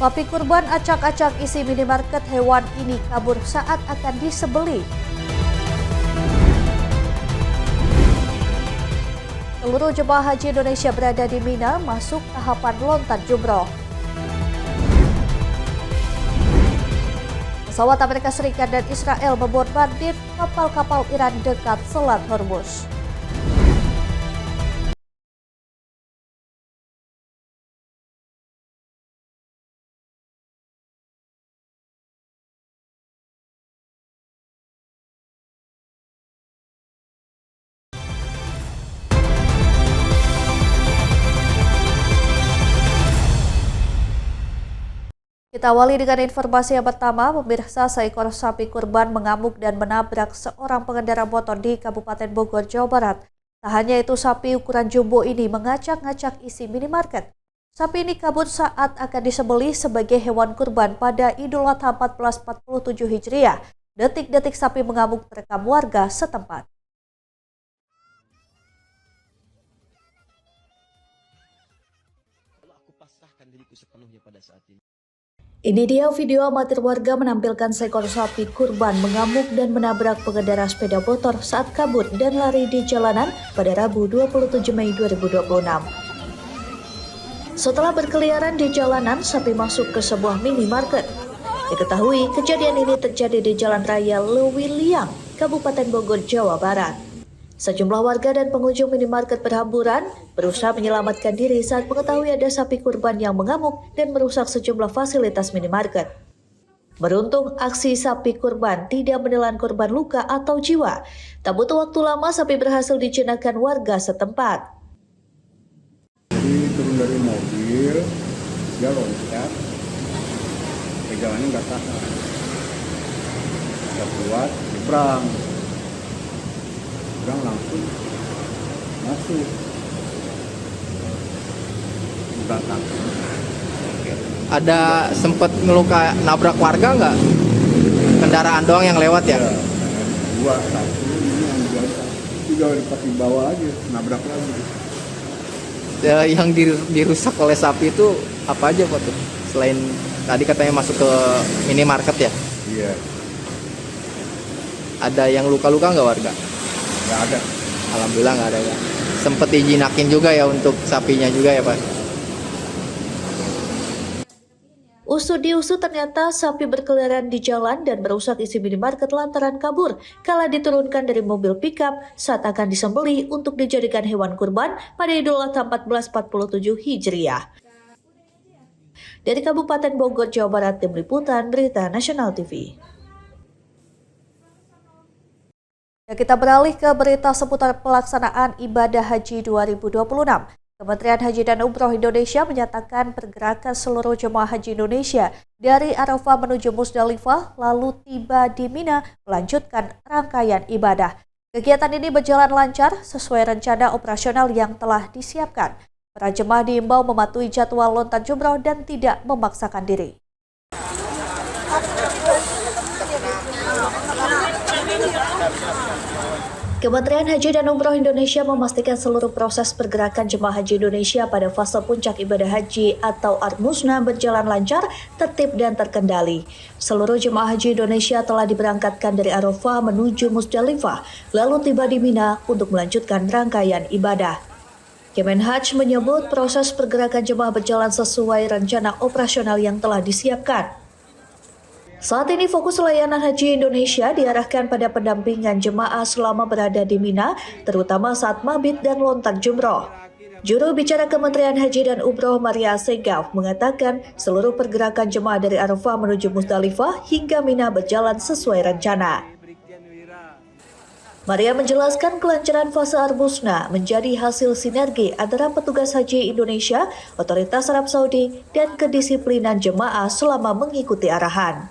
Sapi kurban acak-acak isi minimarket, hewan ini kabur saat akan disembelih. Seluruh jemaah haji Indonesia berada di Mina masuk tahapan lontar jumroh. Pesawat Amerika Serikat dan Israel membombardir kapal-kapal Iran dekat Selat Hormuz. Kita awali dengan informasi yang pertama. Pemirsa, seekor sapi kurban mengamuk dan menabrak seorang pengendara motor di Kabupaten Bogor, Jawa Barat. Tak hanya itu, sapi ukuran jumbo ini mengacak-ngacak isi minimarket. Sapi ini kabur saat akan disembelih sebagai hewan kurban pada Idul Adha 1447 Hijriah. Detik-detik sapi mengamuk terekam warga setempat. Aku pasrahkan diriku sepenuhnya pada saat ini. Ini dia video amatir warga menampilkan seekor sapi kurban mengamuk dan menabrak pengendara sepeda motor saat kabur dan lari di jalanan pada Rabu 27 Mei 2026. Setelah berkeliaran di jalanan, sapi masuk ke sebuah minimarket. Diketahui kejadian ini terjadi di Jalan Raya Lewiliang, Kabupaten Bogor, Jawa Barat. Sejumlah warga dan pengunjung minimarket berhamburan berusaha menyelamatkan diri saat mengetahui ada sapi kurban yang mengamuk dan merusak sejumlah fasilitas minimarket. Beruntung aksi sapi kurban tidak menelan korban luka atau jiwa. Tak butuh waktu lama, sapi berhasil dijinakkan warga setempat. Jadi turun dari mobil, dia loncat, pegangannya nggak tahan, nggak kuat, nyebrang langsung masuk belakang. Ada sempat ngeluka nabrak warga nggak? Kendaraan doang yang lewat ya? Dua, satu ini yang biasa, tiga pasti bawa aja, nabrak lagi. Yang dirusak oleh sapi itu apa aja Pak tuh? Selain tadi katanya masuk ke minimarket ya? Iya. Ada yang luka-luka nggak warga? Nggak ada. Alhamdulillah nggak ada ya. Sempet dijinakin juga ya untuk sapinya juga ya Pak? Usut diusut, ternyata sapi berkeliaran di jalan dan merusak isi minimarket lantaran kabur kala diturunkan dari mobil pickup saat akan disembelih untuk dijadikan hewan kurban pada Idul Adha 1447 Hijriah. Dari Kabupaten Bogor, Jawa Barat, Tim Liputan Berita Nasional TV. Kita beralih ke berita seputar pelaksanaan ibadah haji 2026. Kementerian Haji dan Umroh Indonesia menyatakan pergerakan seluruh jemaah haji Indonesia dari Arafah menuju Musdalifah lalu tiba di Mina melanjutkan rangkaian ibadah. Kegiatan ini berjalan lancar sesuai rencana operasional yang telah disiapkan. Para jemaah diimbau mematuhi jadwal lontar jumroh dan tidak memaksakan diri. Kementerian Haji dan Umroh Indonesia memastikan seluruh proses pergerakan jemaah haji Indonesia pada fase puncak ibadah haji atau Ar-Musna berjalan lancar, tertib dan terkendali. Seluruh jemaah haji Indonesia telah diberangkatkan dari Arafah menuju Musdalifah, lalu tiba di Mina untuk melanjutkan rangkaian ibadah. Kemenhaj menyebut proses pergerakan jemaah berjalan sesuai rencana operasional yang telah disiapkan. Saat ini fokus layanan haji Indonesia diarahkan pada pendampingan jemaah selama berada di Mina, terutama saat mabit dan lontar jumroh. Juru bicara Kementerian Haji dan Umroh Maria Segaf mengatakan seluruh pergerakan jemaah dari Arafah menuju Musdalifah hingga Mina berjalan sesuai rencana. Maria menjelaskan kelancaran fase Ar-Musna menjadi hasil sinergi antara petugas haji Indonesia, otoritas Arab Saudi, dan kedisiplinan jemaah selama mengikuti arahan.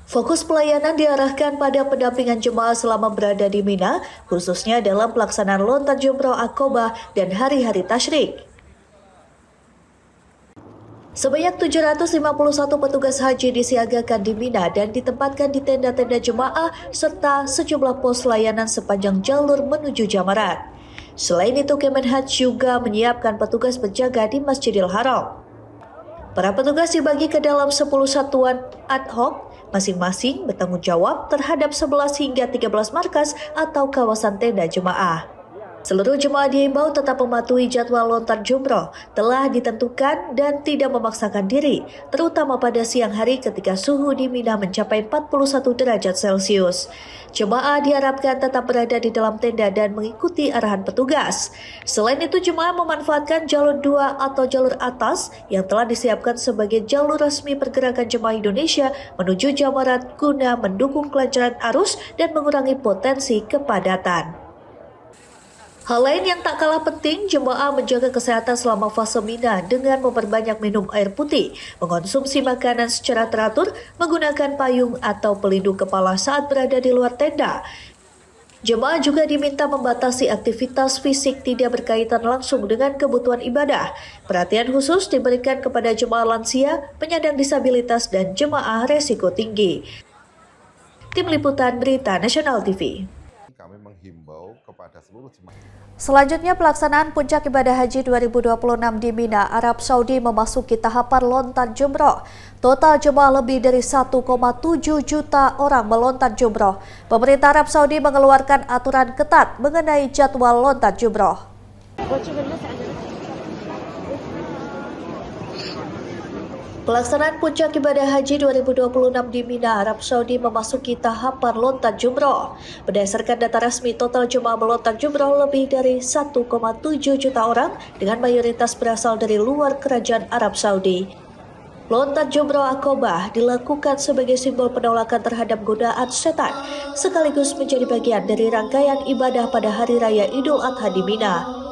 Fokus pelayanan diarahkan pada pendampingan jemaah selama berada di Mina, khususnya dalam pelaksanaan lontar jumroh Aqobah dan hari-hari tasyrik. Sebanyak 751 petugas haji disiagakan di Mina dan ditempatkan di tenda-tenda jemaah serta sejumlah pos layanan sepanjang jalur menuju Jamarat. Selain itu, Kemenhaj juga menyiapkan petugas penjaga di Masjidil Haram. Para petugas dibagi ke dalam 10 satuan ad hoc, masing-masing bertanggung jawab terhadap 11 hingga 13 markas atau kawasan tenda jemaah. Seluruh jemaah diimbau tetap mematuhi jadwal lontar jumroh telah ditentukan dan tidak memaksakan diri, terutama pada siang hari ketika suhu di Mina mencapai 41 derajat Celcius. Jemaah diharapkan tetap berada di dalam tenda dan mengikuti arahan petugas. Selain itu, jemaah memanfaatkan jalur 2 atau jalur atas yang telah disiapkan sebagai jalur resmi pergerakan jemaah Indonesia menuju Jawa Barat guna mendukung kelancaran arus dan mengurangi potensi kepadatan. Hal lain yang tak kalah penting, jemaah menjaga kesehatan selama fase Mina dengan memperbanyak minum air putih, mengonsumsi makanan secara teratur, menggunakan payung atau pelindung kepala saat berada di luar tenda. Jemaah juga diminta membatasi aktivitas fisik tidak berkaitan langsung dengan kebutuhan ibadah. Perhatian khusus diberikan kepada jemaah lansia, penyandang disabilitas, dan jemaah resiko tinggi. Tim Liputan Berita Nasional TV. Kami menghimbau kepada seluruh jemaah. Selanjutnya, pelaksanaan puncak ibadah haji 2026 di Mina, Arab Saudi memasuki tahapan lontar jumroh. Total jemaah lebih dari 1,7 juta orang melontar jumroh. Pemerintah Arab Saudi mengeluarkan aturan ketat mengenai jadwal lontar jumroh. Pelaksanaan puncak ibadah haji 2026 di Mina, Arab Saudi memasuki tahapan lontar jumroh. Berdasarkan data resmi, total jemaah melontar jumroh lebih dari 1,7 juta orang dengan mayoritas berasal dari luar kerajaan Arab Saudi. Lontar jumroh Aqobah dilakukan sebagai simbol penolakan terhadap godaan setan, sekaligus menjadi bagian dari rangkaian ibadah pada Hari Raya Idul Adha di Mina.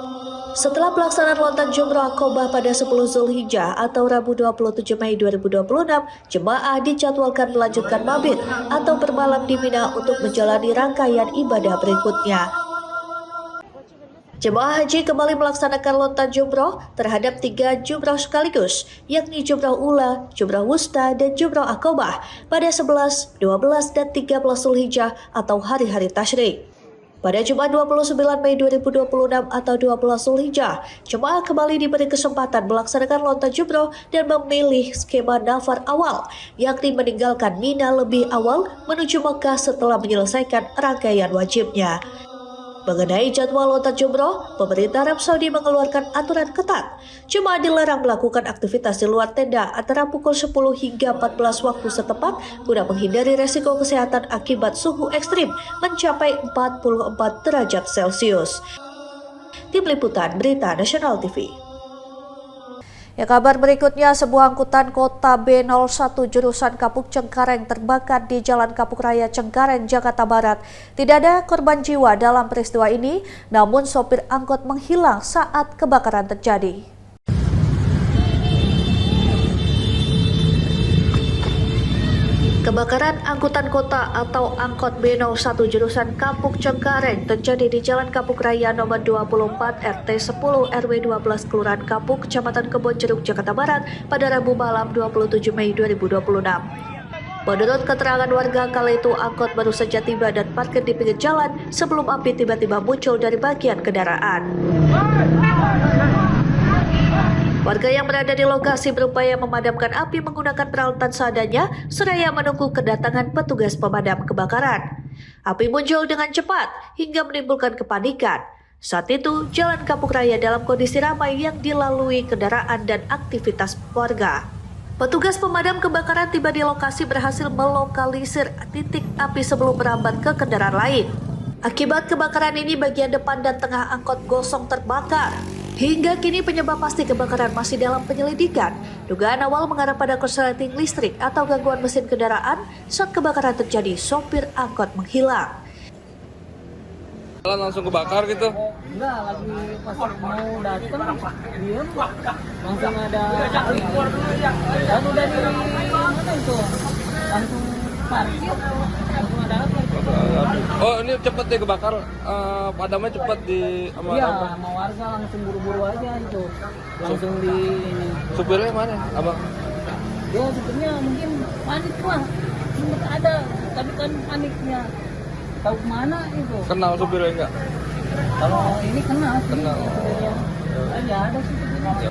Setelah pelaksanaan lontar jumroh Aqobah pada 10 Zulhijjah atau Rabu 27 Mei 2026, jemaah dijadwalkan melanjutkan mabit atau bermalam di Mina untuk menjalani rangkaian ibadah berikutnya. Jemaah haji kembali melaksanakan lontar jumroh terhadap 3 jumroh sekaligus, yakni jumroh ula, jumroh wusta, dan jumroh Aqobah pada 11, 12, dan 13 Zulhijjah atau hari-hari tasyrik. Pada Jumat 29 Mei 2026 atau 12 Zulhijjah, jemaah kembali diberi kesempatan melaksanakan lontar jumroh dan memilih skema nafar awal, yakni meninggalkan Mina lebih awal menuju Mekah setelah menyelesaikan rangkaian wajibnya. Mengenai jadwal lontar jumroh, pemerintah Arab Saudi mengeluarkan aturan ketat. Jemaah dilarang melakukan aktivitas di luar tenda antara pukul 10 hingga 14 waktu setempat guna menghindari resiko kesehatan akibat suhu ekstrim mencapai 44 derajat Celcius. Tim Liputan Berita Nasional TV. Ya, kabar berikutnya, sebuah angkutan kota B01 jurusan Kapuk Cengkareng terbakar di Jalan Kapuk Raya Cengkareng, Jakarta Barat. Tidak ada korban jiwa dalam peristiwa ini, namun sopir angkot menghilang saat kebakaran terjadi. Kebakaran angkutan kota atau angkot B01 jurusan Kapuk Cengkareng terjadi di Jalan Kapuk Raya nomor 24 RT 10 RW 12 Kelurahan Kapuk, Kecamatan Kebonjeruk, Jakarta Barat pada Rabu malam 27 Mei 2026. Menurut keterangan warga, kala itu angkot baru saja tiba dan parkir di pinggir jalan sebelum api tiba-tiba muncul dari bagian kendaraan. Warga yang berada di lokasi berupaya memadamkan api menggunakan peralatan seadanya seraya menunggu kedatangan petugas pemadam kebakaran. Api muncul dengan cepat hingga menimbulkan kepanikan. Saat itu, Jalan Kapuk Raya dalam kondisi ramai yang dilalui kendaraan dan aktivitas warga. Petugas pemadam kebakaran tiba di lokasi berhasil melokalisir titik api sebelum merambat ke kendaraan lain. Akibat kebakaran ini, bagian depan dan tengah angkot gosong terbakar. Hingga kini penyebab pasti kebakaran masih dalam penyelidikan. Dugaan awal mengarah pada korsleting listrik atau gangguan mesin kendaraan. Saat kebakaran terjadi, sopir angkot menghilang. Langsung kebakar gitu? Enggak, lagi pas mau datang diem langsung ada dan udah di mana itu langsung parkir langsung ada apa? Oh, ini cepet deh kebakar, padamnya cepet di Iya, sama warga langsung buru-buru aja itu langsung di ini. Supirnya mana, abang? Ya supirnya mungkin panik lah, sempat ada tapi kan paniknya tahu kemana itu. Kenal supirnya enggak? Kalau ini kenal sih. Kenal. Supirnya. Ya ada sih supirnya.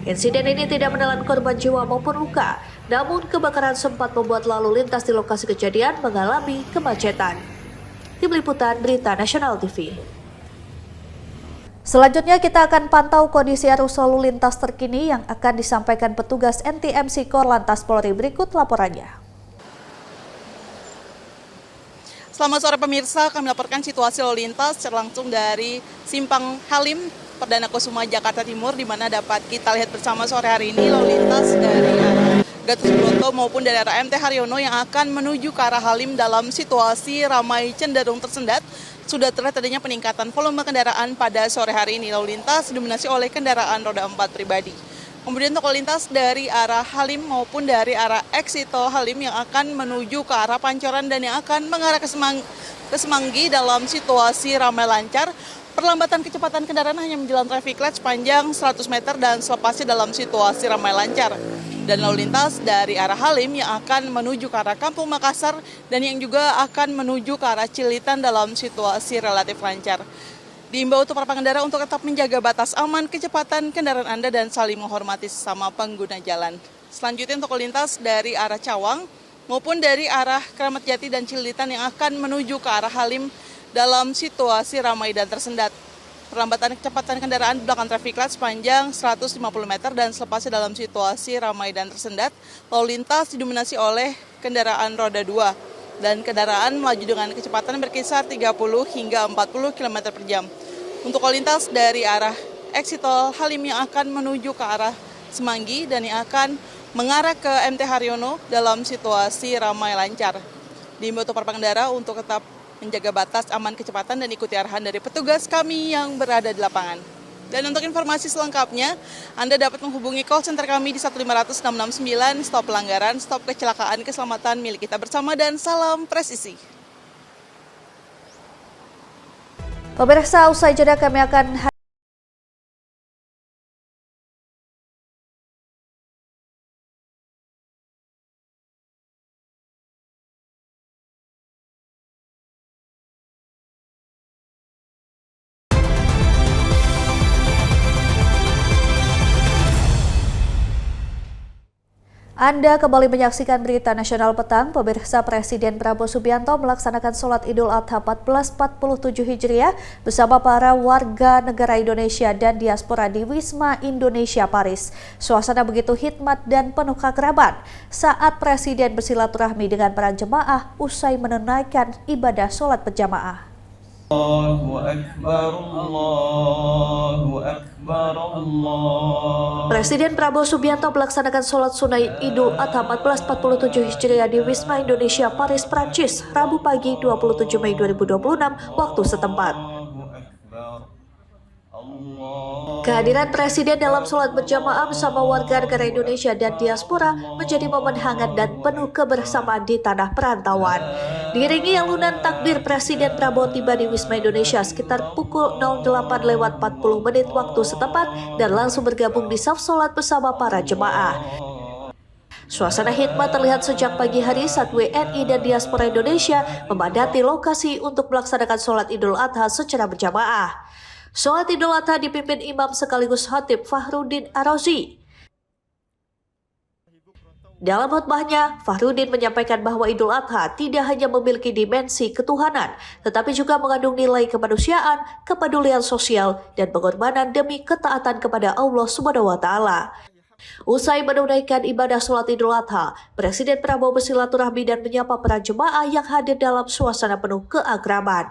Insiden ini tidak menelan korban jiwa maupun luka, namun kebakaran sempat membuat lalu lintas di lokasi kejadian mengalami kemacetan. Tim Liputan Berita Nasional TV. Selanjutnya kita akan pantau kondisi arus lalu lintas terkini yang akan disampaikan petugas NTMC Korlantas Polri. Berikut laporannya. Selamat sore pemirsa, kami laporkan situasi lalu lintas secara langsung dari Simpang Halim, Perdana Kusuma, Jakarta Timur, di mana dapat kita lihat bersama sore hari ini lalu lintas dari arah Gatot Subroto maupun dari arah MT Haryono yang akan menuju ke arah Halim dalam situasi ramai cenderung tersendat. Sudah terlihat adanya peningkatan volume kendaraan pada sore hari ini. Lalu lintas didominasi oleh kendaraan roda 4 pribadi. Kemudian untuk lalu lintas dari arah Halim maupun dari arah exit tol Halim yang akan menuju ke arah Pancoran dan yang akan mengarah ke Semanggi dalam situasi ramai lancar. Perlambatan kecepatan kendaraan hanya menjalan traffic light sepanjang 100 meter dan selepasnya dalam situasi ramai lancar. Dan lalu lintas dari arah Halim yang akan menuju ke arah Kampung Makassar dan yang juga akan menuju ke arah Cilitan dalam situasi relatif lancar. Diimbau untuk para pengendara untuk tetap menjaga batas aman kecepatan kendaraan Anda dan saling menghormati sesama pengguna jalan. Selanjutnya untuk lintas dari arah Cawang maupun dari arah Kramat Jati dan Cilitan yang akan menuju ke arah Halim dalam situasi ramai dan tersendat. Perlambatan kecepatan kendaraan di belakang traffic light sepanjang 150 meter dan selepasnya dalam situasi ramai dan tersendat. Lalu lintas didominasi oleh kendaraan roda 2 dan kendaraan melaju dengan kecepatan berkisar 30 hingga 40 km per jam. Untuk lalu lintas dari arah exit tol Halim yang akan menuju ke arah Semanggi dan yang akan mengarah ke MT Haryono dalam situasi ramai lancar. Diimbau untuk para pengendara untuk tetap menjaga batas aman kecepatan dan ikuti arahan dari petugas kami yang berada di lapangan. Dan untuk informasi selengkapnya, Anda dapat menghubungi call center kami di 1500669, stop pelanggaran, stop kecelakaan, keselamatan milik kita bersama, dan salam presisi. Pemirsa, usai jeda kami akan Anda kembali menyaksikan Berita Nasional Petang. Pemirsa, Presiden Prabowo Subianto melaksanakan sholat Idul Adha 1447 Hijriah bersama para warga negara Indonesia dan diaspora di Wisma Indonesia Paris. Suasana begitu hikmat dan penuh keakraban saat Presiden bersilaturahmi dengan para jemaah usai menunaikan ibadah sholat berjamaah. Allahu Akbar, Allahu Akbar, Allah. Presiden Prabowo Subianto melaksanakan sholat sunnah Idul Adha 1447 Hijriah di Wisma Indonesia Paris, Prancis, Rabu pagi 27 Mei 2026 waktu setempat. Kehadiran Presiden dalam sholat berjamaah bersama warga negara Indonesia dan diaspora menjadi momen hangat dan penuh kebersamaan di tanah perantauan. Diiringi alunan takbir, Presiden Prabowo tiba di Wisma Indonesia sekitar pukul 08.40 waktu setempat dan langsung bergabung di saf sholat bersama para jemaah. Suasana hikmat terlihat sejak pagi hari saat WNI dan diaspora Indonesia memadati lokasi untuk melaksanakan sholat Idul Adha secara berjamaah. Sholat Idul Adha dipimpin Imam sekaligus Khatib Fahrudin Ar-Razi. Dalam khutbahnya, Fahrudin menyampaikan bahwa Idul Adha tidak hanya memiliki dimensi ketuhanan, tetapi juga mengandung nilai kemanusiaan, kepedulian sosial, dan pengorbanan demi ketaatan kepada Allah SWT. Usai menunaikan ibadah sholat Idul Adha, Presiden Prabowo bersilaturahmi dan menyapa para jemaah yang hadir dalam suasana penuh keakraban.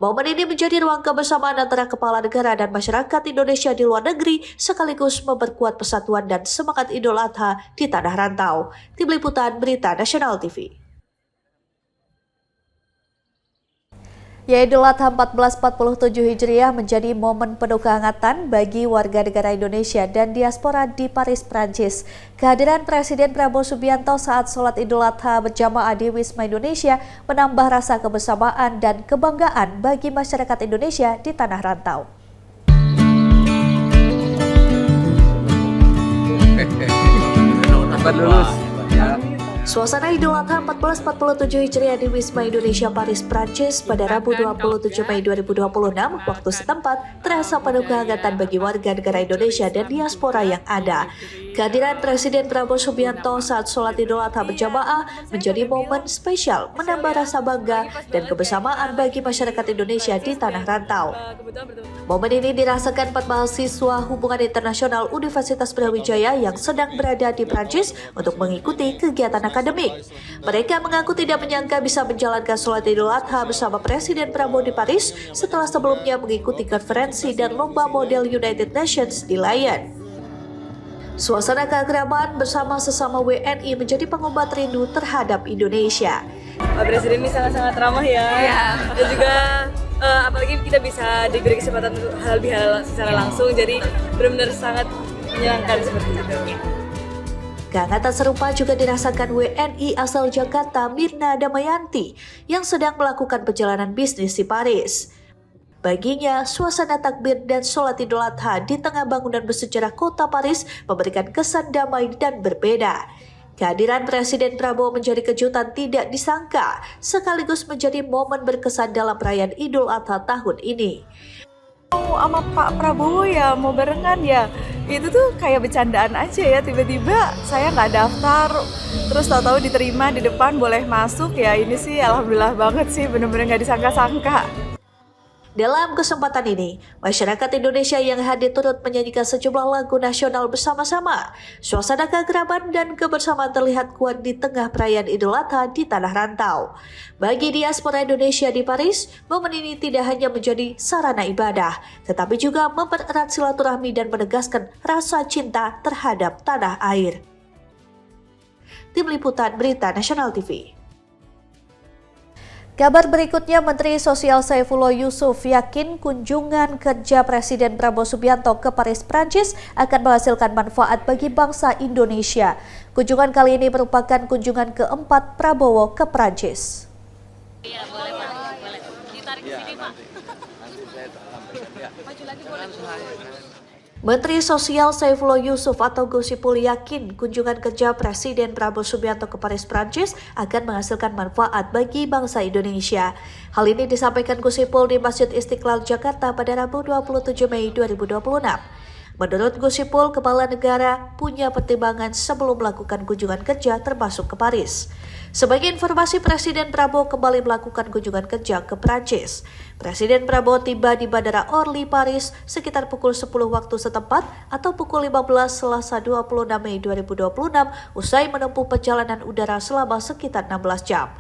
Momen ini menjadi ruang kebersamaan antara kepala negara dan masyarakat Indonesia di luar negeri, sekaligus memperkuat persatuan dan semangat Idul Adha di tanah rantau. Tim Liputan Berita Nasional TV. Idul Adha 1447 Hijriah menjadi momen penuh kehangatan bagi warga negara Indonesia dan diaspora di Paris, Prancis. Kehadiran Presiden Prabowo Subianto saat sholat Idul Adha berjamaah di Wisma Indonesia menambah rasa kebersamaan dan kebanggaan bagi masyarakat Indonesia di tanah rantau. Cepat lulus. Ya. Suasana Idul Adha 1447 Hijriah di Wisma Indonesia Paris, Prancis pada Rabu 27 Mei 2026 waktu setempat terasa penuh kehangatan bagi warga negara Indonesia dan diaspora yang ada. Kehadiran Presiden Prabowo Subianto saat sholat Idul Adha berjamaah menjadi momen spesial, menambah rasa bangga dan kebersamaan bagi masyarakat Indonesia di tanah rantau. Momen ini dirasakan 4 mahasiswa Hubungan Internasional Universitas Brawijaya yang sedang berada di Prancis untuk mengikuti kegiatan akademik. Mereka mengaku tidak menyangka bisa menjalankan sholat Idul Adha bersama Presiden Prabowo di Paris setelah sebelumnya mengikuti konferensi dan lomba model United Nations di Lyon. Suasana keakraban bersama sesama WNI menjadi pengobat rindu terhadap Indonesia. Pak Presiden ini sangat-sangat ramah ya. Dan juga apalagi kita bisa diberi kesempatan untuk halal bihalal secara langsung, jadi benar-benar sangat menyenangkan seperti itu. Kehangatan serupa juga dirasakan WNI asal Jakarta Mirna Damayanti yang sedang melakukan perjalanan bisnis di Paris. Baginya, suasana takbir dan sholat Idul Adha di tengah bangunan bersejarah kota Paris memberikan kesan damai dan berbeda. Kehadiran Presiden Prabowo menjadi kejutan tidak disangka, sekaligus menjadi momen berkesan dalam perayaan Idul Adha tahun ini. Sama Pak Prabowo ya mau barengan ya, itu tuh kayak bercandaan aja ya, tiba-tiba saya nggak daftar terus tahu-tahu diterima di depan boleh masuk ya, ini sih alhamdulillah banget sih, bener-bener nggak disangka-sangka. Dalam kesempatan ini, masyarakat Indonesia yang hadir turut menyanyikan sejumlah lagu nasional bersama-sama. Suasana keakraban dan kebersamaan terlihat kuat di tengah perayaan Idul Adha di tanah rantau. Bagi diaspora Indonesia di Paris, momen ini tidak hanya menjadi sarana ibadah, tetapi juga mempererat silaturahmi dan menegaskan rasa cinta terhadap tanah air. Tim Liputan Berita Nasional TV. Kabar berikutnya, Menteri Sosial Saifullah Yusuf yakin kunjungan kerja Presiden Prabowo Subianto ke Paris, Prancis akan menghasilkan manfaat bagi bangsa Indonesia. Kunjungan kali ini merupakan kunjungan keempat Prabowo ke Prancis. Iya, boleh Pak. Boleh. Ditarik ke sini, Pak. Nanti saya sampaikan. Maju lagi boleh. Menteri Sosial Saifullah Yusuf atau Gus Ipul yakin kunjungan kerja Presiden Prabowo Subianto ke Paris, Prancis akan menghasilkan manfaat bagi bangsa Indonesia. Hal ini disampaikan Gus Ipul di Masjid Istiqlal, Jakarta pada Rabu 27 Mei 2026. Menurut Gus Ipul, Kepala Negara punya pertimbangan sebelum melakukan kunjungan kerja termasuk ke Paris. Sebagai informasi, Presiden Prabowo kembali melakukan kunjungan kerja ke Prancis. Presiden Prabowo tiba di Bandara Orly, Paris sekitar pukul 10 waktu setempat atau pukul 15 Selasa 26 Mei 2026 usai menempuh perjalanan udara selama sekitar 16 jam.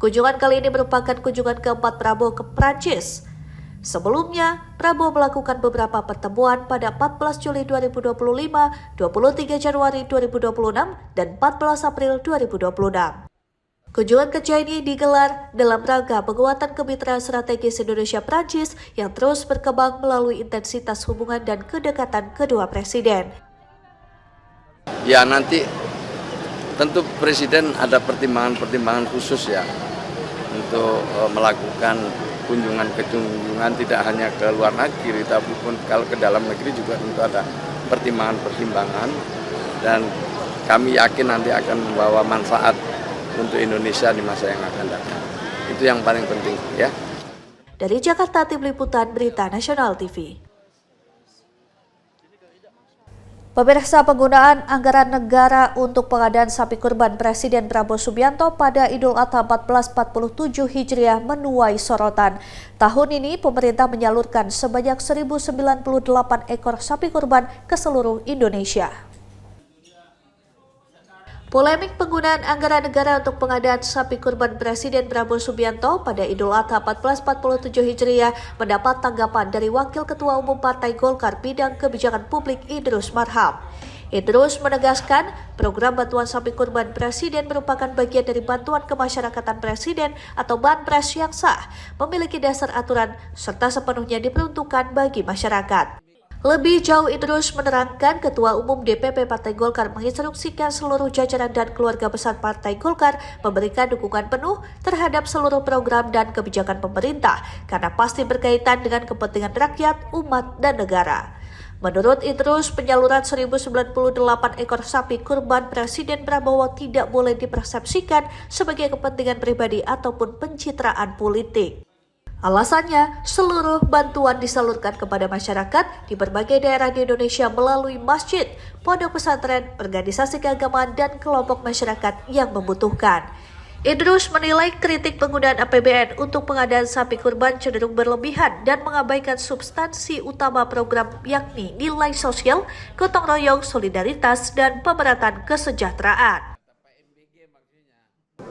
Kunjungan kali ini merupakan kunjungan keempat Prabowo ke Prancis. Sebelumnya, Prabowo melakukan beberapa pertemuan pada 14 Juli 2025, 23 Januari 2026, dan 14 April 2026. Kunjungan kerja ini digelar dalam rangka penguatan kemitraan strategis Indonesia-Prancis yang terus berkembang melalui intensitas hubungan dan kedekatan kedua presiden. Ya nanti tentu Presiden ada pertimbangan-pertimbangan khusus ya untuk melakukan kunjungan tidak hanya ke luar negeri, tapi pun kalau ke dalam negeri juga tentu ada pertimbangan-pertimbangan, dan kami yakin nanti akan membawa manfaat untuk Indonesia di masa yang akan datang. Itu yang paling penting ya. Dari Jakarta, Tim Liputan Berita Nasional TV. Pemirsa, penggunaan anggaran negara untuk pengadaan sapi kurban Presiden Prabowo Subianto pada Idul Adha 1447 Hijriah menuai sorotan. Tahun ini pemerintah menyalurkan sebanyak 1.098 ekor sapi kurban ke seluruh Indonesia. Polemik penggunaan anggaran negara untuk pengadaan sapi kurban Presiden Prabowo Subianto pada Idul Adha 1447 Hijriah mendapat tanggapan dari Wakil Ketua Umum Partai Golkar Bidang Kebijakan Publik Idrus Marham. Idrus menegaskan program bantuan sapi kurban Presiden merupakan bagian dari bantuan kemasyarakatan Presiden atau Banpres yang sah, memiliki dasar aturan, serta sepenuhnya diperuntukkan bagi masyarakat. Lebih jauh, Idrus menerangkan Ketua Umum DPP Partai Golkar menginstruksikan seluruh jajaran dan keluarga besar Partai Golkar memberikan dukungan penuh terhadap seluruh program dan kebijakan pemerintah karena pasti berkaitan dengan kepentingan rakyat, umat, dan negara. Menurut Idrus, penyaluran 1098 ekor sapi kurban Presiden Prabowo tidak boleh dipersepsikan sebagai kepentingan pribadi ataupun pencitraan politik. Alasannya, seluruh bantuan disalurkan kepada masyarakat di berbagai daerah di Indonesia melalui masjid, pondok pesantren, organisasi keagamaan, dan kelompok masyarakat yang membutuhkan. Idrus menilai kritik penggunaan APBN untuk pengadaan sapi kurban cenderung berlebihan dan mengabaikan substansi utama program yakni nilai sosial, gotong royong, solidaritas, dan pemerataan kesejahteraan.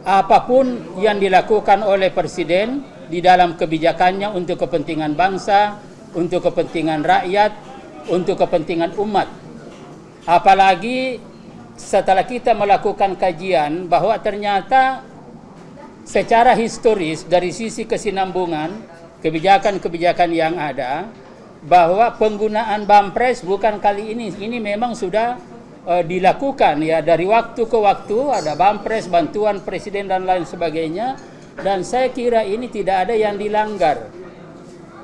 Apapun yang dilakukan oleh Presiden di dalam kebijakannya untuk kepentingan bangsa, untuk kepentingan rakyat, untuk kepentingan umat. Apalagi setelah kita melakukan kajian bahwa ternyata secara historis dari sisi kesinambungan kebijakan-kebijakan yang ada, bahwa penggunaan Bampres bukan kali ini memang sudah dilakukan ya dari waktu ke waktu, ada Bampres, bantuan Presiden dan lain sebagainya, dan saya kira ini tidak ada yang dilanggar.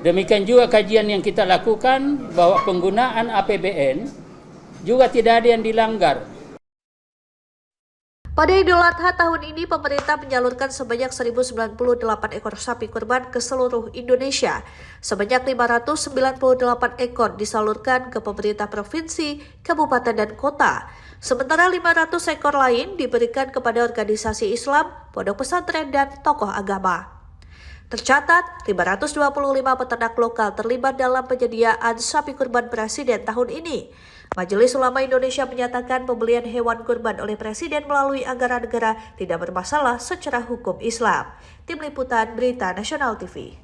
Demikian juga kajian yang kita lakukan bahwa penggunaan APBN juga tidak ada yang dilanggar. Pada Idul Adha tahun ini, pemerintah menyalurkan sebanyak 1098 ekor sapi kurban ke seluruh Indonesia. Sebanyak 598 ekor disalurkan ke pemerintah provinsi, kabupaten, dan kota. Sementara 500 ekor lain diberikan kepada organisasi Islam, pondok pesantren, dan tokoh agama. Tercatat, 525 peternak lokal terlibat dalam penyediaan sapi kurban Presiden tahun ini. Majelis Ulama Indonesia menyatakan pembelian hewan kurban oleh Presiden melalui anggaran negara tidak bermasalah secara hukum Islam. Tim Liputan Berita Nasional TV.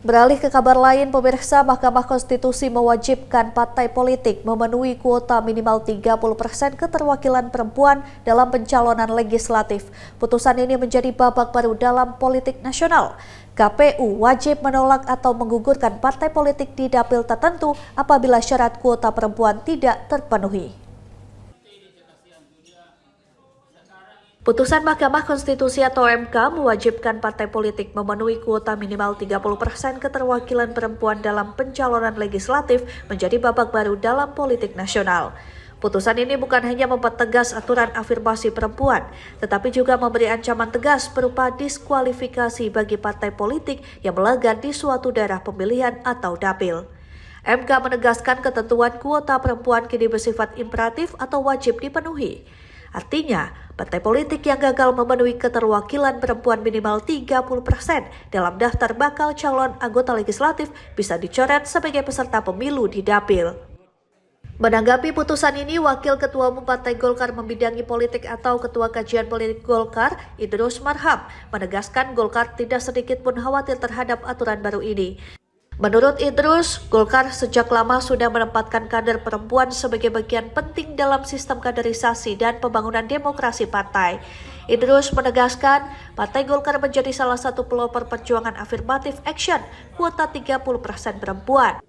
Beralih ke kabar lain, pemirsa, Mahkamah Konstitusi mewajibkan partai politik memenuhi kuota minimal 30% keterwakilan perempuan dalam pencalonan legislatif. Putusan ini menjadi babak baru dalam politik nasional. KPU wajib menolak atau menggugurkan partai politik di dapil tertentu apabila syarat kuota perempuan tidak terpenuhi. Putusan Mahkamah Konstitusi atau MK mewajibkan partai politik memenuhi kuota minimal 30% keterwakilan perempuan dalam pencalonan legislatif menjadi babak baru dalam politik nasional. Putusan ini bukan hanya mempertegas aturan afirmasi perempuan, tetapi juga memberi ancaman tegas berupa diskualifikasi bagi partai politik yang melanggar di suatu daerah pemilihan atau dapil. MK menegaskan ketentuan kuota perempuan kini bersifat imperatif atau wajib dipenuhi. Artinya, partai politik yang gagal memenuhi keterwakilan perempuan minimal 30% dalam daftar bakal calon anggota legislatif bisa dicoret sebagai peserta pemilu di dapil. Menanggapi putusan ini, Wakil Ketua Umum Partai Golkar membidangi politik atau Ketua Kajian Politik Golkar, Idrus Marham, menegaskan Golkar tidak sedikit pun khawatir terhadap aturan baru ini. Menurut Idrus, Golkar sejak lama sudah menempatkan kader perempuan sebagai bagian penting dalam sistem kaderisasi dan pembangunan demokrasi partai. Idrus menegaskan, Partai Golkar menjadi salah satu pelopor perjuangan affirmative action, kuota 30% perempuan.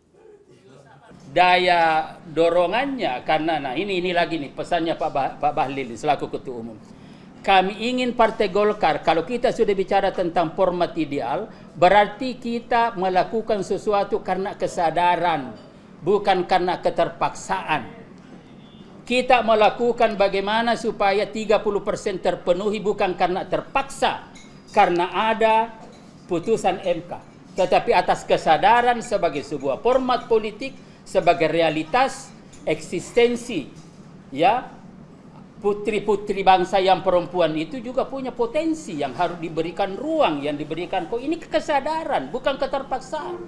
Daya dorongannya karena ini lagi nih pesannya Pak Bahlil selaku Ketua Umum. Kami ingin Partai Golkar, kalau kita sudah bicara tentang format ideal, berarti kita melakukan sesuatu karena kesadaran, bukan karena keterpaksaan. Kita melakukan bagaimana supaya 30% terpenuhi bukan karena terpaksa, karena ada putusan MK. Tetapi atas kesadaran sebagai sebuah format politik, sebagai realitas eksistensi, ya, putri-putri bangsa yang perempuan itu juga punya potensi yang harus diberikan ruang, yang diberikan ini kesadaran, bukan keterpaksaan.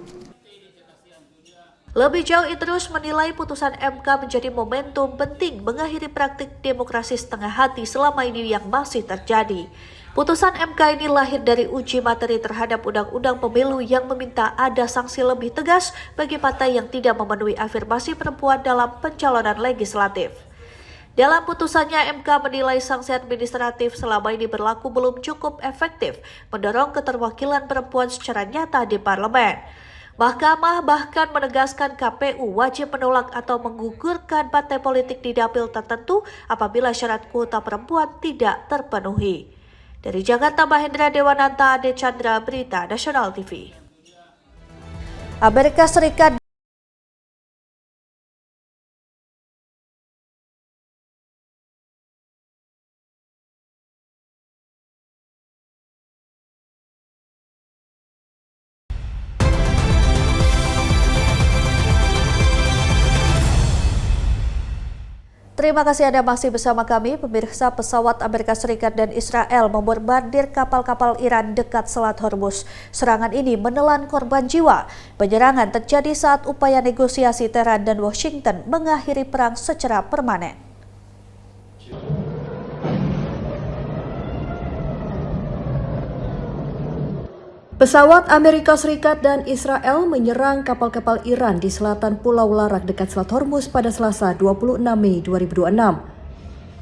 Lebih jauh, Idrus menilai putusan MK menjadi momentum penting mengakhiri praktik demokrasi setengah hati selama ini yang masih terjadi. Putusan MK ini lahir dari uji materi terhadap Undang-Undang Pemilu yang meminta ada sanksi lebih tegas bagi partai yang tidak memenuhi afirmasi perempuan dalam pencalonan legislatif. Dalam putusannya, MK menilai sanksi administratif selama ini berlaku belum cukup efektif mendorong keterwakilan perempuan secara nyata di parlemen. Mahkamah bahkan menegaskan KPU wajib menolak atau menggugurkan partai politik di dapil tertentu apabila syarat kuota perempuan tidak terpenuhi. Dari Jakarta, Mahendra Dewananta, Ade Chandra, Berita Nasional TV. Amerika Serikat Terima kasih Anda masih bersama kami, pemirsa. Pesawat Amerika Serikat dan Israel membombardir kapal-kapal Iran dekat Selat Hormuz. Serangan ini menelan korban jiwa. Penyerangan terjadi saat upaya negosiasi Tehran dan Washington mengakhiri perang secara permanen. Pesawat Amerika Serikat dan Israel menyerang kapal-kapal Iran di selatan Pulau Larak dekat Selat Hormuz pada Selasa 26 Mei 2026.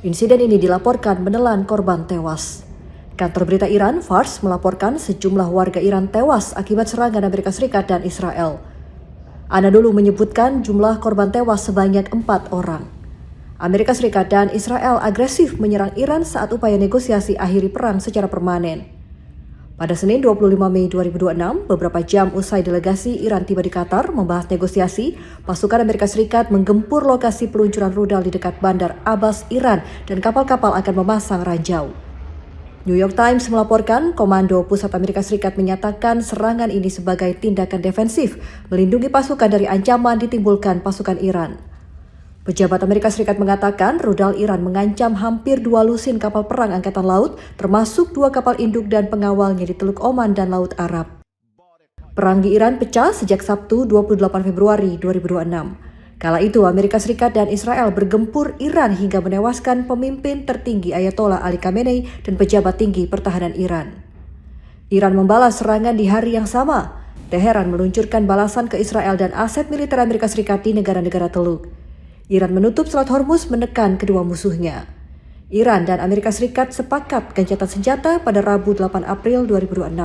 Insiden ini dilaporkan menelan korban tewas. Kantor berita Iran, Fars, melaporkan sejumlah warga Iran tewas akibat serangan Amerika Serikat dan Israel. Anadolu menyebutkan jumlah korban tewas sebanyak 4 orang. Amerika Serikat dan Israel agresif menyerang Iran saat upaya negosiasi akhiri perang secara permanen. Pada Senin 25 Mei 2026, beberapa jam usai delegasi Iran tiba di Qatar membahas negosiasi, pasukan Amerika Serikat menggempur lokasi peluncuran rudal di dekat Bandar Abbas, Iran, dan kapal-kapal akan memasang ranjau. New York Times melaporkan Komando Pusat Amerika Serikat menyatakan serangan ini sebagai tindakan defensif, melindungi pasukan dari ancaman ditimbulkan pasukan Iran. Pejabat Amerika Serikat mengatakan rudal Iran mengancam hampir 2 lusin kapal perang Angkatan Laut, termasuk 2 kapal induk dan pengawalnya di Teluk Oman dan Laut Arab. Perang di Iran pecah sejak Sabtu 28 Februari 2026. Kala itu Amerika Serikat dan Israel bergempur Iran hingga menewaskan pemimpin tertinggi Ayatollah Ali Khamenei dan pejabat tinggi pertahanan Iran. Iran membalas serangan di hari yang sama. Teheran meluncurkan balasan ke Israel dan aset militer Amerika Serikat di negara-negara Teluk. Iran menutup Selat Hormuz menekan kedua musuhnya. Iran dan Amerika Serikat sepakat gencatan senjata pada Rabu 8 April 2026.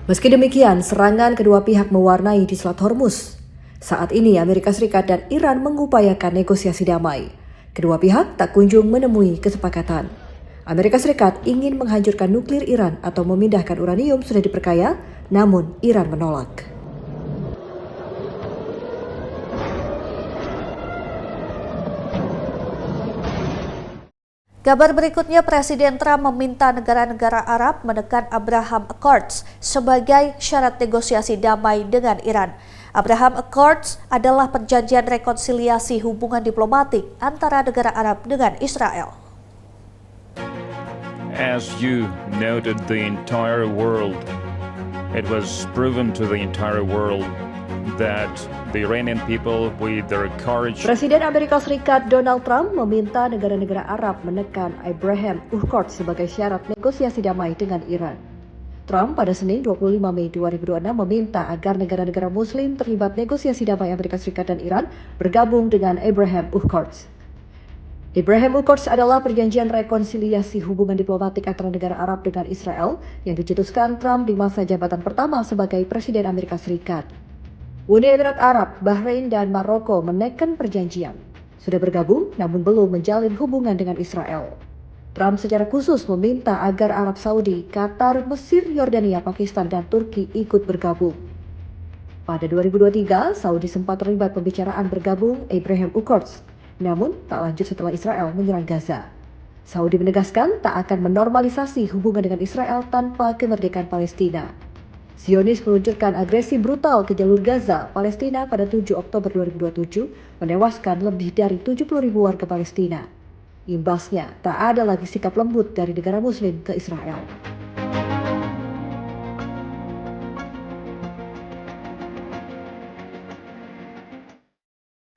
Meski demikian, serangan kedua pihak mewarnai di Selat Hormuz. Saat ini Amerika Serikat dan Iran mengupayakan negosiasi damai. Kedua pihak tak kunjung menemui kesepakatan. Amerika Serikat ingin menghancurkan nuklir Iran atau memindahkan uranium sudah diperkaya, namun Iran menolak. Kabar berikutnya, Presiden Trump meminta negara-negara Arab menekan Abraham Accords sebagai syarat negosiasi damai dengan Iran. Abraham Accords adalah perjanjian rekonsiliasi hubungan diplomatik antara negara Arab dengan Israel. As you noted, the entire world, it was proven to the entire world that the Iranian people with their courage. Presiden Amerika Serikat Donald Trump meminta negara-negara Arab menekan Abraham Accords sebagai syarat negosiasi damai dengan Iran. Trump pada Senin 25 Mei 2026 meminta agar negara-negara Muslim terlibat negosiasi damai Amerika Serikat dan Iran bergabung dengan Abraham Accords. Abraham Accords adalah perjanjian rekonsiliasi hubungan diplomatik antara negara Arab dengan Israel yang dicetuskan Trump di masa jabatan pertama sebagai Presiden Amerika Serikat. Uni Emirat Arab, Bahrain, dan Maroko menekan perjanjian. Sudah bergabung namun belum menjalin hubungan dengan Israel. Trump secara khusus meminta agar Arab Saudi, Qatar, Mesir, Yordania, Pakistan, dan Turki ikut bergabung. Pada 2023, Saudi sempat terlibat pembicaraan bergabung Abraham Accords, namun tak lanjut setelah Israel menyerang Gaza. Saudi menegaskan tak akan menormalisasi hubungan dengan Israel tanpa kemerdekaan Palestina. Zionis meluncurkan agresi brutal ke jalur Gaza, Palestina pada 7 Oktober 2027, menewaskan lebih dari 70.000 warga Palestina. Imbasnya, tak ada lagi sikap lembut dari negara Muslim ke Israel.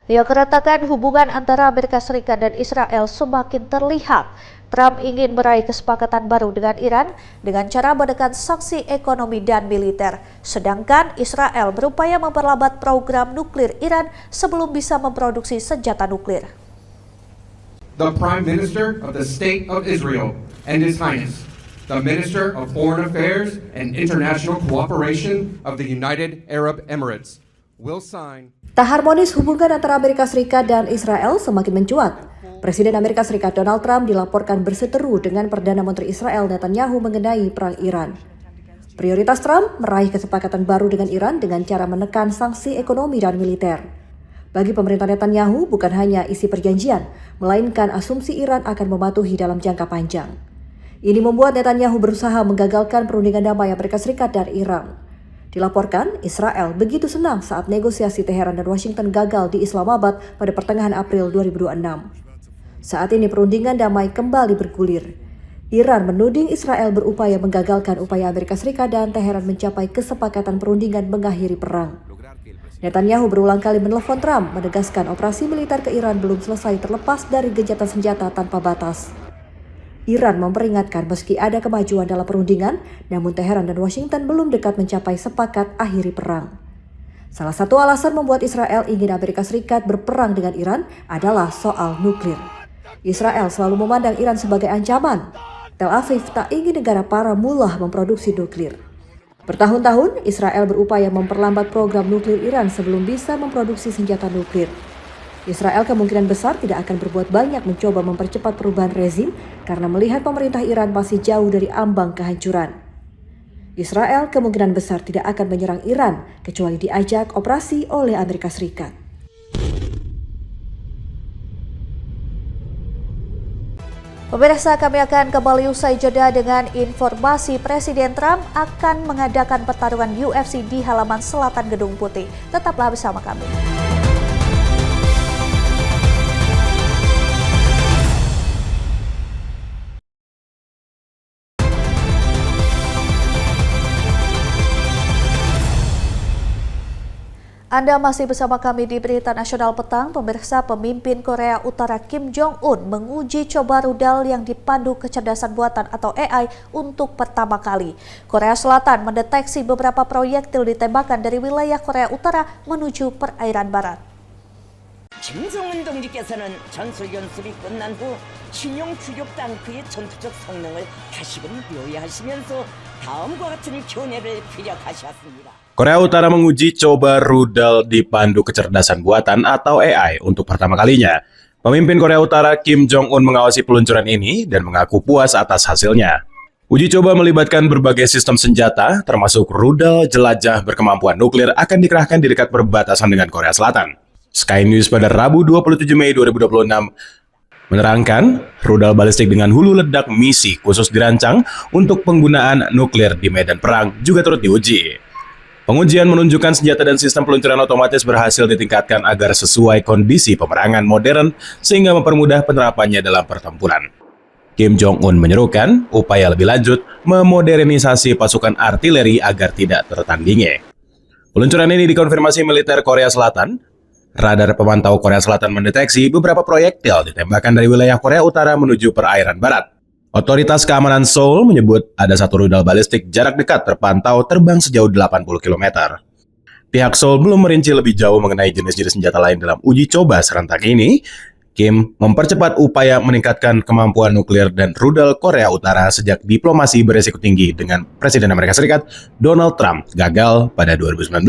Keretakan hubungan antara Amerika Serikat dan Israel semakin terlihat. Trump ingin meraih kesepakatan baru dengan Iran dengan cara menekan sanksi ekonomi dan militer. Sedangkan Israel berupaya memperlambat program nuklir Iran sebelum bisa memproduksi senjata nuklir. The Prime Minister of the State of Israel and His Highness, the Minister of Foreign Affairs and International Cooperation of the United Arab Emirates, will sign. Tak harmonis hubungan antara Amerika Serikat dan Israel semakin mencuat. Presiden Amerika Serikat Donald Trump dilaporkan berseteru dengan Perdana Menteri Israel Netanyahu mengenai perang Iran. Prioritas Trump meraih kesepakatan baru dengan Iran dengan cara menekan sanksi ekonomi dan militer. Bagi pemerintah Netanyahu, bukan hanya isi perjanjian, melainkan asumsi Iran akan mematuhi dalam jangka panjang. Ini membuat Netanyahu berusaha menggagalkan perundingan damai Amerika Serikat dan Iran. Dilaporkan, Israel begitu senang saat negosiasi Teheran dan Washington gagal di Islamabad pada pertengahan April 2026. Saat ini perundingan damai kembali bergulir. Iran menuding Israel berupaya menggagalkan upaya Amerika Serikat dan Teheran mencapai kesepakatan perundingan mengakhiri perang. Netanyahu berulang kali menelpon Trump menegaskan operasi militer ke Iran belum selesai terlepas dari gencatan senjata tanpa batas. Iran memperingatkan meski ada kemajuan dalam perundingan, namun Teheran dan Washington belum dekat mencapai sepakat akhiri perang. Salah satu alasan membuat Israel ingin Amerika Serikat berperang dengan Iran adalah soal nuklir. Israel selalu memandang Iran sebagai ancaman. Tel Aviv tak ingin negara para mullah memproduksi nuklir. Bertahun-tahun, Israel berupaya memperlambat program nuklir Iran sebelum bisa memproduksi senjata nuklir. Israel kemungkinan besar tidak akan berbuat banyak mencoba mempercepat perubahan rezim karena melihat pemerintah Iran masih jauh dari ambang kehancuran. Israel kemungkinan besar tidak akan menyerang Iran kecuali diajak operasi oleh Amerika Serikat. Pemirsa, kami akan kembali usai jeda dengan informasi Presiden Trump akan mengadakan pertarungan UFC di halaman selatan Gedung Putih. Tetaplah bersama kami. Anda masih bersama kami di Berita Nasional Petang. Pemirsa, pemimpin Korea Utara Kim Jong-un menguji coba rudal yang dipandu kecerdasan buatan atau AI untuk pertama kali. Korea Selatan mendeteksi beberapa proyektil ditembakkan dari wilayah Korea Utara menuju perairan barat. 김정은 동지께서는 전술 연습이 끝난 후 신형 주력 탱크의 전투적 성능을 다시금 묘사하시면서 다음과 같은 견해를 피력하셨습니다. Korea Utara menguji coba rudal dipandu kecerdasan buatan atau AI untuk pertama kalinya. Pemimpin Korea Utara Kim Jong-un mengawasi peluncuran ini dan mengaku puas atas hasilnya. Uji coba melibatkan berbagai sistem senjata, termasuk rudal jelajah berkemampuan nuklir akan dikerahkan di dekat perbatasan dengan Korea Selatan. Sky News pada Rabu 27 Mei 2026 menerangkan, rudal balistik dengan hulu ledak misi khusus dirancang untuk penggunaan nuklir di medan perang juga turut diuji. Pengujian menunjukkan senjata dan sistem peluncuran otomatis berhasil ditingkatkan agar sesuai kondisi peperangan modern sehingga mempermudah penerapannya dalam pertempuran. Kim Jong-un menyerukan upaya lebih lanjut memodernisasi pasukan artileri agar tidak tertandingi. Peluncuran ini dikonfirmasi militer Korea Selatan. Radar pemantau Korea Selatan mendeteksi beberapa proyektil ditembakkan dari wilayah Korea Utara menuju perairan barat. Otoritas keamanan Seoul menyebut ada satu rudal balistik jarak dekat terpantau terbang sejauh 80 km. Pihak Seoul belum merinci lebih jauh mengenai jenis-jenis senjata lain dalam uji coba serentak ini. Kim mempercepat upaya meningkatkan kemampuan nuklir dan rudal Korea Utara sejak diplomasi beresiko tinggi dengan Presiden Amerika Serikat Donald Trump gagal pada 2019.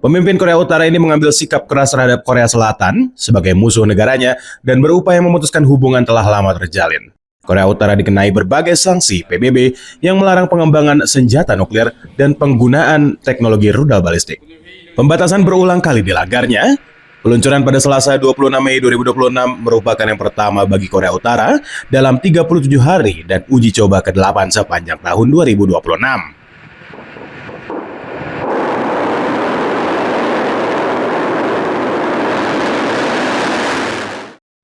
Pemimpin Korea Utara ini mengambil sikap keras terhadap Korea Selatan sebagai musuh negaranya dan berupaya memutuskan hubungan telah lama terjalin. Korea Utara dikenai berbagai sanksi PBB yang melarang pengembangan senjata nuklir dan penggunaan teknologi rudal balistik. Pembatasan berulang kali dilanggarnya. Peluncuran pada Selasa 26 Mei 2026 merupakan yang pertama bagi Korea Utara dalam 37 hari dan uji coba ke-8 sepanjang tahun 2026.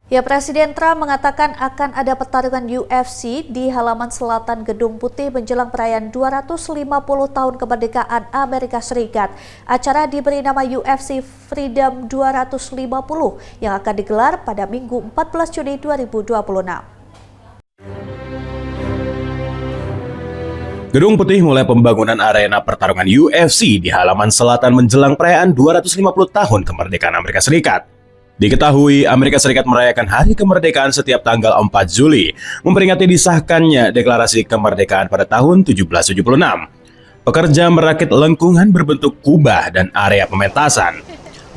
Ya, Presiden Trump mengatakan akan ada pertarungan UFC di halaman selatan Gedung Putih menjelang perayaan 250 tahun kemerdekaan Amerika Serikat. Acara diberi nama UFC Freedom 250 yang akan digelar pada Minggu 14 Juni 2026. Gedung Putih mulai pembangunan arena pertarungan UFC di halaman selatan menjelang perayaan 250 tahun kemerdekaan Amerika Serikat. Diketahui Amerika Serikat merayakan Hari Kemerdekaan setiap tanggal 4 Juli, memperingati disahkannya Deklarasi Kemerdekaan pada tahun 1776. Pekerja merakit lengkungan berbentuk kubah dan area pementasan.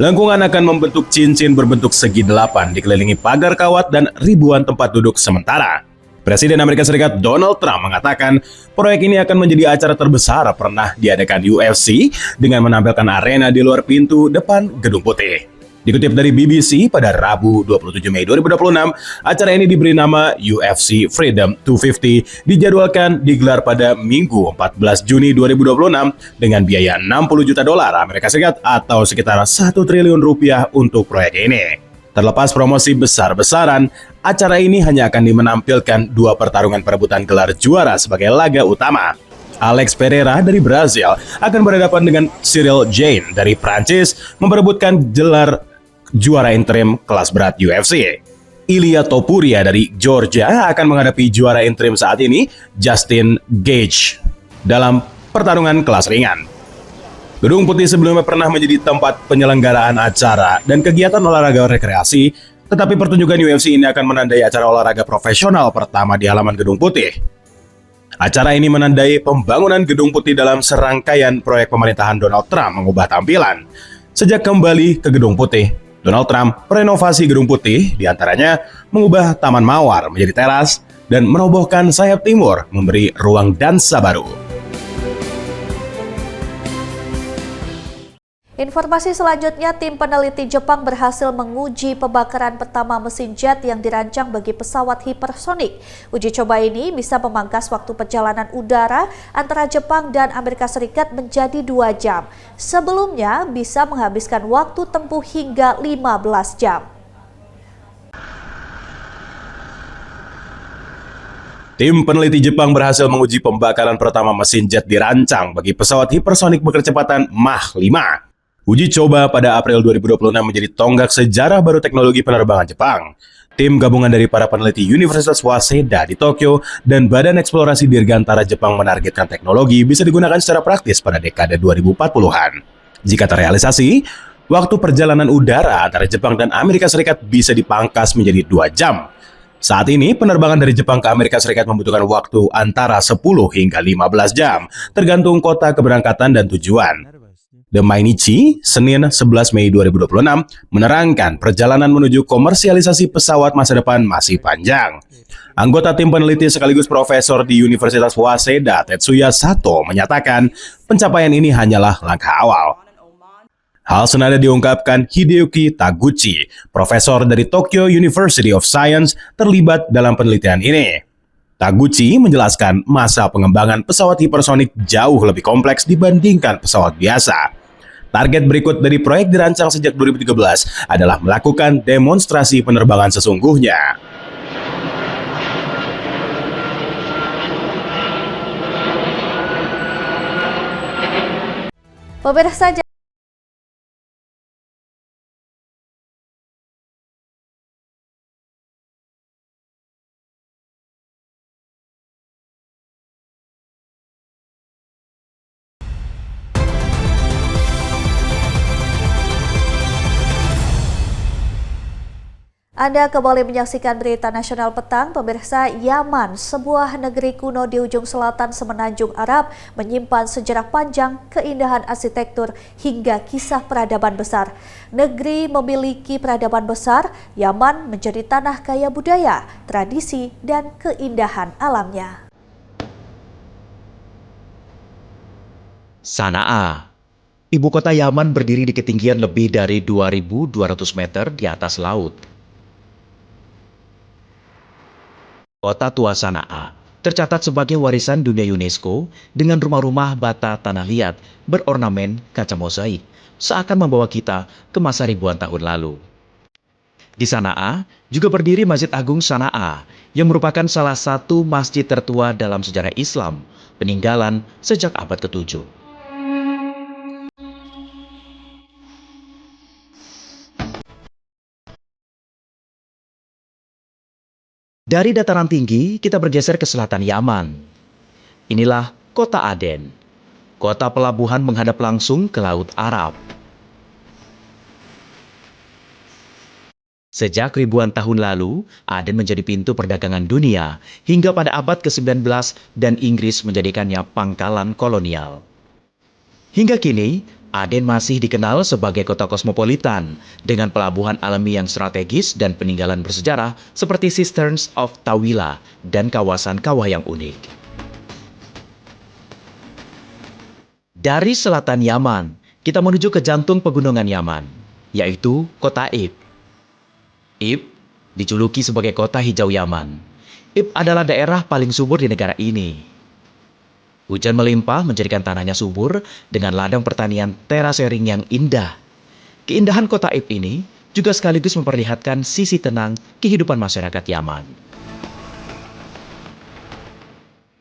Lengkungan akan membentuk cincin berbentuk segi 8 dikelilingi pagar kawat dan ribuan tempat duduk sementara. Presiden Amerika Serikat Donald Trump mengatakan proyek ini akan menjadi acara terbesar pernah diadakan UFC dengan menampilkan arena di luar pintu depan Gedung Putih. Dikutip dari BBC pada Rabu 27 Mei 2026, acara ini diberi nama UFC Freedom 250 dijadwalkan digelar pada Minggu 14 Juni 2026 dengan biaya $60 juta Amerika Serikat atau sekitar 1 triliun rupiah untuk proyek ini. Terlepas promosi besar-besaran, acara ini hanya akan menampilkan 2 pertarungan perebutan gelar juara sebagai laga utama. Alex Pereira dari Brazil akan berhadapan dengan Cyril Jane dari Prancis memperebutkan gelar juara interim kelas berat UFC. Ilia Topuria dari Georgia akan menghadapi juara interim saat ini, Justin Gage, dalam pertarungan kelas ringan. Gedung Putih sebelumnya pernah menjadi tempat penyelenggaraan acara dan kegiatan olahraga rekreasi, tetapi pertunjukan UFC ini akan menandai acara olahraga profesional pertama di halaman Gedung Putih. Acara ini menandai pembangunan Gedung Putih dalam serangkaian proyek pemerintahan Donald Trump mengubah tampilan. Sejak kembali ke Gedung Putih, Donald Trump merenovasi Gedung Putih, diantaranya mengubah Taman Mawar menjadi teras dan merobohkan sayap timur memberi ruang dansa baru. Informasi selanjutnya, tim peneliti Jepang berhasil menguji pembakaran pertama mesin jet yang dirancang bagi pesawat hipersonik. Uji coba ini bisa memangkas waktu perjalanan udara antara Jepang dan Amerika Serikat menjadi 2 jam. Sebelumnya bisa menghabiskan waktu tempuh hingga 15 jam. Tim peneliti Jepang berhasil menguji pembakaran pertama mesin jet dirancang bagi pesawat hipersonik berkecepatan Mach 5. Uji coba pada April 2026 menjadi tonggak sejarah baru teknologi penerbangan Jepang. Tim gabungan dari para peneliti Universitas Waseda di Tokyo dan Badan Eksplorasi Dirgantara Jepang menargetkan teknologi bisa digunakan secara praktis pada dekade 2040-an. Jika terrealisasi, waktu perjalanan udara antara Jepang dan Amerika Serikat bisa dipangkas menjadi 2 jam. Saat ini, penerbangan dari Jepang ke Amerika Serikat membutuhkan waktu antara 10 hingga 15 jam, tergantung kota keberangkatan dan tujuan. The Mainichi, Senin 11 Mei 2026, menerangkan perjalanan menuju komersialisasi pesawat masa depan masih panjang. Anggota tim peneliti sekaligus profesor di Universitas Waseda, Tetsuya Sato, menyatakan pencapaian ini hanyalah langkah awal. Hal senada diungkapkan Hideyuki Taguchi, profesor dari Tokyo University of Science, terlibat dalam penelitian ini. Taguchi menjelaskan masa pengembangan pesawat hipersonik jauh lebih kompleks dibandingkan pesawat biasa. Target berikut dari proyek dirancang sejak 2013 adalah melakukan demonstrasi penerbangan sesungguhnya. Pemirsa, Anda kembali menyaksikan berita nasional petang. Pemirsa, Yaman, sebuah negeri kuno di ujung selatan Semenanjung Arab, menyimpan sejarah panjang, keindahan arsitektur, hingga kisah peradaban besar. Negeri memiliki peradaban besar, Yaman menjadi tanah kaya budaya, tradisi, dan keindahan alamnya. Sana'a. Ibu kota Yaman berdiri di ketinggian lebih dari 2.200 meter di atas laut. Kota tua Sana'a tercatat sebagai warisan dunia UNESCO dengan rumah-rumah bata tanah liat berornamen kaca mozaik, seakan membawa kita ke masa ribuan tahun lalu. Di Sana'a juga berdiri Masjid Agung Sana'a yang merupakan salah satu masjid tertua dalam sejarah Islam, peninggalan sejak abad ke-7. Dari dataran tinggi, kita bergeser ke selatan Yaman. Inilah kota Aden, kota pelabuhan menghadap langsung ke Laut Arab. Sejak ribuan tahun lalu, Aden menjadi pintu perdagangan dunia hingga pada abad ke-19 dan Inggris menjadikannya pangkalan kolonial. Hingga kini, Aden masih dikenal sebagai kota kosmopolitan dengan pelabuhan alami yang strategis dan peninggalan bersejarah seperti Cisterns of Tawila dan kawasan kawah yang unik. Dari selatan Yaman, kita menuju ke jantung pegunungan Yaman, yaitu kota Ib. Ib dijuluki sebagai kota hijau Yaman. Ib adalah daerah paling subur di negara ini. Hujan melimpah menjadikan tanahnya subur dengan ladang pertanian terasering yang indah. Keindahan kota Ib ini juga sekaligus memperlihatkan sisi tenang kehidupan masyarakat Yaman.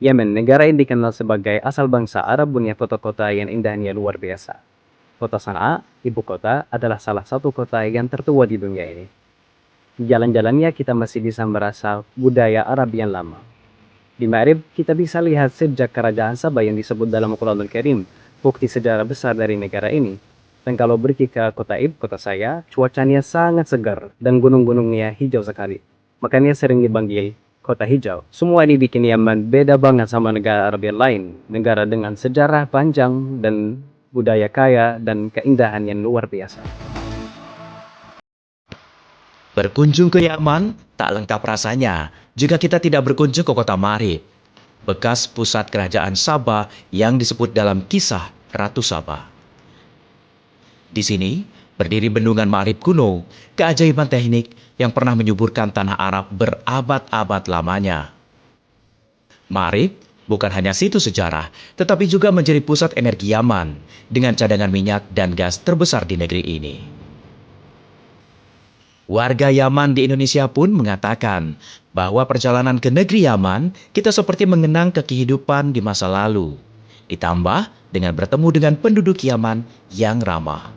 Yemen, negara yang dikenal sebagai asal bangsa Arab, punya kota-kota yang indahnya luar biasa. Kota Sana'a, ibu kota, adalah salah satu kota yang tertua di dunia ini. Di jalan-jalannya kita masih bisa merasa budaya Arab yang lama. Di Ma'rib, kita bisa lihat sejak kerajaan Sabah yang disebut dalam Al-Quranul Karim, bukti sejarah besar dari negara ini. Dan kalau pergi ke kota Ib, kota saya, cuacanya sangat segar dan gunung-gunungnya hijau sekali. Makanya sering dipanggil kota hijau. Semua ini bikin Yaman beda banget sama negara Arab yang lain. Negara dengan sejarah panjang dan budaya kaya dan keindahan yang luar biasa. Berkunjung ke Yaman tak lengkap rasanya jika kita tidak berkunjung ke kota Ma'rib, bekas pusat kerajaan Sabah yang disebut dalam kisah Ratu Sabah. Di sini berdiri bendungan Ma'rib kuno, keajaiban teknik yang pernah menyuburkan tanah Arab berabad-abad lamanya. Ma'rib bukan hanya situs sejarah, tetapi juga menjadi pusat energi Yaman dengan cadangan minyak dan gas terbesar di negeri ini. Warga Yaman di Indonesia pun mengatakan bahwa perjalanan ke negeri Yaman kita seperti mengenang ke kehidupan di masa lalu, ditambah dengan bertemu dengan penduduk Yaman yang ramah.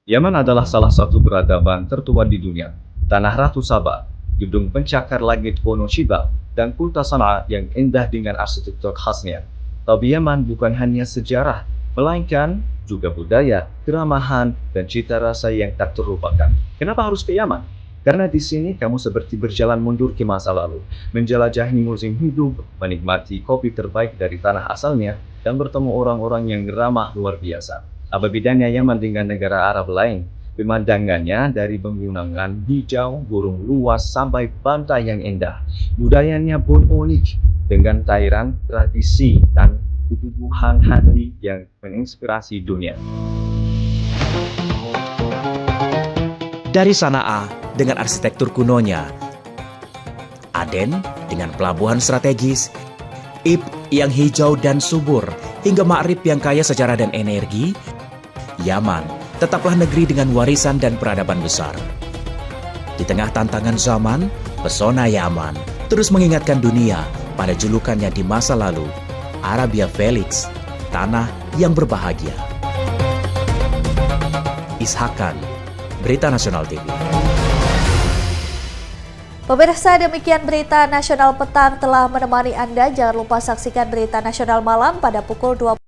Yaman adalah salah satu peradaban tertua di dunia. Tanah Ratu Sabah, gedung pencakar langit Wono Shibah, dan kota Sana'a yang indah dengan arsitektur khasnya. Tapi Yaman bukan hanya sejarah, melainkan juga budaya, keramahan, dan cita rasa yang tak terlupakan. Kenapa harus ke Yaman? Karena di sini kamu seperti berjalan mundur ke masa lalu, menjelajahi musim hidup, menikmati kopi terbaik dari tanah asalnya, dan bertemu orang-orang yang ramah luar biasa. Apa bedanya Yaman dengan negara Arab lain? Pemandangannya dari pegunungan hijau, gurun luas, sampai pantai yang indah. Budayanya pun unik, dengan tairan tradisi dan ketubuhan hati yang menginspirasi dunia. Dari Sana'a dengan arsitektur kunonya, Aden dengan pelabuhan strategis, Ib yang hijau dan subur, hingga Ma'rib yang kaya sejarah dan energi, Yaman tetaplah negeri dengan warisan dan peradaban besar. Di tengah tantangan zaman, pesona Yaman terus mengingatkan dunia pada julukannya di masa lalu, Arabia Felix, tanah yang berbahagia. Ishakan, Berita Nasional TV. Pemirsa, demikian Berita Nasional Petang telah menemani Anda. Jangan lupa saksikan Berita Nasional Malam pada pukul 20.